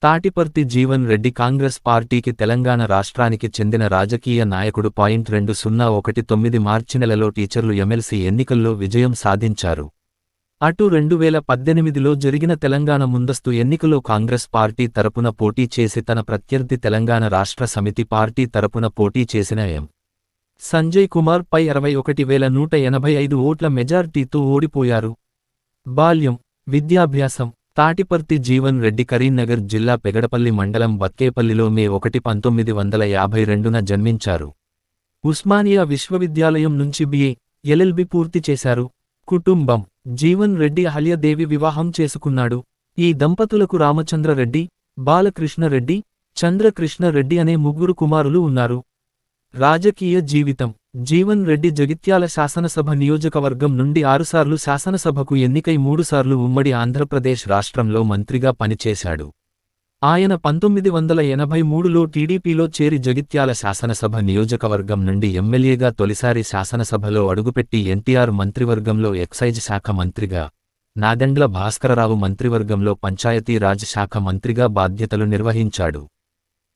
తాటిపర్తి జీవన్ రెడ్డి కాంగ్రెస్ పార్టీకి తెలంగాణ రాష్ట్రానికి చెందిన రాజకీయ నాయకుడు. 2019 మార్చి నెలలో టీచర్లు ఎమ్మెల్సీ ఎన్నికల్లో విజయం సాధించారు. అటు 2018లో జరిగిన తెలంగాణ ముందస్తు ఎన్నికలో కాంగ్రెస్ పార్టీ తరపున పోటీ చేసి తన ప్రత్యర్థి తెలంగాణ రాష్ట్ర సమితి పార్టీ తరపున పోటీ చేసిన ఎం. సంజయ్ కుమార్ పై 61,185 ఓట్ల మెజార్టీతో ఓడిపోయారు. బాల్యం, విద్యాభ్యాసం. తాటిపర్తి జీవన్ రెడ్డి కరీంనగర్ జిల్లా పెగడపల్లి మండలం బత్కేపల్లిలో మే 1, 1952న జన్మించారు. ఉస్మానియా విశ్వవిద్యాలయం నుంచి BA, LLB పూర్తి చేశారు. కుటుంబం: జీవన్ రెడ్డి అహల్యదేవి వివాహం చేసుకున్నాడు. ఈ దంపతులకు రామచంద్ర రెడ్డి, బాలకృష్ణ రెడ్డి, చంద్రకృష్ణ రెడ్డి అనే ముగ్గురు కుమారులు ఉన్నారు. రాజకీయ జీవితం: జీవన్ రెడ్డి జగిత్యాల శాసనసభ నియోజకవర్గం నుండి 6 సార్లు శాసనసభకు ఎన్నికై 3 సార్లు ఉమ్మడి ఆంధ్రప్రదేశ్ రాష్ట్రంలో మంత్రిగా పనిచేశాడు. ఆయన 1983లో టీడీపీలో చేరి జగిత్యాల శాసనసభ నియోజకవర్గం నుండి ఎమ్మెల్యేగా తొలిసారి శాసనసభలో అడుగుపెట్టి ఎన్టీఆర్ మంత్రివర్గంలో ఎక్సైజ్ శాఖ మంత్రిగా, నాదెండ్ల భాస్కరరావు మంత్రివర్గంలో పంచాయతీరాజ్ శాఖ మంత్రిగా బాధ్యతలు నిర్వహించాడు.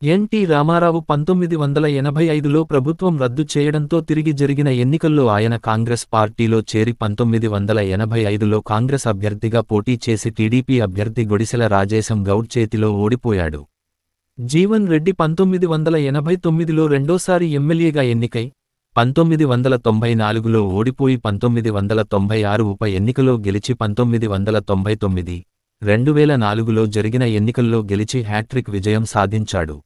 ఎన్టీ రామారావు 1985లో ప్రభుత్వం రద్దు చేయడంతో తిరిగి జరిగిన ఎన్నికల్లో ఆయన కాంగ్రెస్ పార్టీలో చేరి 1985లో కాంగ్రెస్ అభ్యర్థిగా పోటీ చేసి టీడీపీ అభ్యర్థి గొడిసెల రాజేశం గౌడ్ చేతిలో ఓడిపోయాడు. జీవన్ రెడ్డి 1989లో రెండోసారి ఎమ్మెల్యేగా ఎన్నికై 1994లో ఓడిపోయి 1996 ఉప ఎన్నికలో గెలిచి 1999, 2004లో జరిగిన ఎన్నికల్లో గెలిచి హ్యాట్రిక్ విజయం సాధించాడు.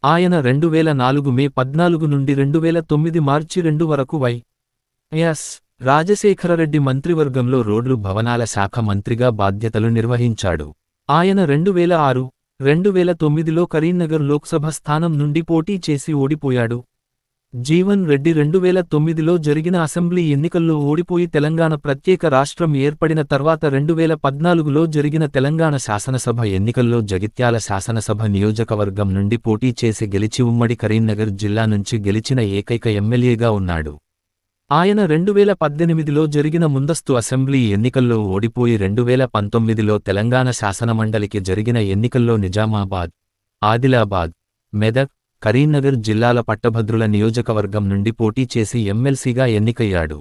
ఆయన 2004 మే 14 నుండి 2009 మార్చి 2 వరకు వైఎస్ రాజశేఖరరెడ్డి మంత్రివర్గంలో రోడ్లు భవనాల శాఖ మంత్రిగా బాధ్యతలు నిర్వహించాడు. ఆయన 2006, 2009లో కరీంనగర్ లోక్సభ స్థానం నుండి పోటీ చేసి ఓడిపోయాడు. జీవన్ రెడ్డి 2009లో జరిగిన అసెంబ్లీ ఎన్నికల్లో ఓడిపోయి తెలంగాణ ప్రత్యేక రాష్ట్రం ఏర్పడిన తర్వాత 2014లో జరిగిన తెలంగాణ శాసనసభ ఎన్నికల్లో జగిత్యాల శాసనసభ నియోజకవర్గం నుండి పోటీ చేసి గెలిచి ఉమ్మడి కరీంనగర్ జిల్లా నుంచి గెలిచిన ఏకైక ఎమ్మెల్యేగా ఉన్నాడు. ఆయన 2018లో జరిగిన ముందస్తు అసెంబ్లీ ఎన్నికల్లో ఓడిపోయి 2019లో తెలంగాణ శాసనమండలికి జరిగిన ఎన్నికల్లో నిజామాబాద్, ఆదిలాబాద్, మెదక్, కరీంనగర్ జిల్లాల పట్టభద్రుల నియోజకవర్గం నుండి పోటీ చేసి ఎమ్మెల్సీగా ఎన్నికయ్యాడు.